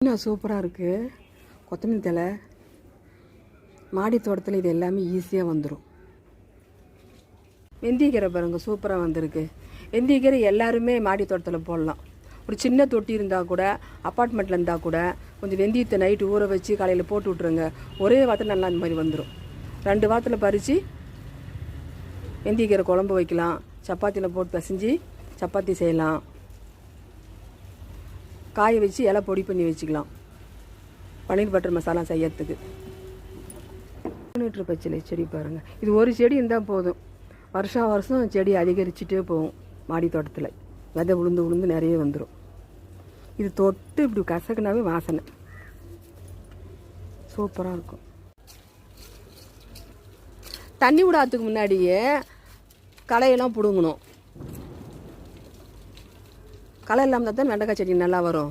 இன்னும் சூப்பராக இருக்குது. கொத்தமல்லி தழை மாடி தோட்டத்தில் இது எல்லாமே ஈஸியாக வந்துடும். வெந்தயக்கீரை பாருங்கள் சூப்பராக வந்திருக்கு. வெந்தயக்கீரை எல்லாருமே மாடி தோட்டத்தில் போடலாம். ஒரு சின்ன தொட்டி இருந்தால் கூட, அப்பார்ட்மெண்ட்டில் இருந்தால் கூட கொஞ்சம் வெந்தயத்தை நைட்டு ஊற வச்சு காலையில் போட்டு விட்ருங்க. ஒரே வாரத்தில் நல்லா இந்த மாதிரி வந்துடும். 2 வாரத்தில் பறித்து வெந்தயக்கீரை குழம்பு வைக்கலாம். சப்பாத்தியில் போட்டு பிசைஞ்சு சப்பாத்தி செய்யலாம். காய வச்சு இலை பொடி பண்ணி வச்சுக்கலாம் பன்னீர் பட்டர் மசாலா செய்யறதுக்கு. மீட்டர் பச்சிலை செடி பாருங்கள். இது ஒரு செடி இருந்தால் போதும், வருஷம் செடி அதிகரிச்சுட்டே போகும். மாடி தோட்டத்தில் விதை உளுந்து நிறைய வந்துடும். இது தொட்டு இப்படி கசக்குனாவே வாசனை சூப்பராக இருக்கும். தண்ணி விடாததுக்கு முன்னாடியே களையெல்லாம் பிடுங்கணும். களை இல்லாமல் தான் வெண்டைக்காய் செடி நல்லா வரும்.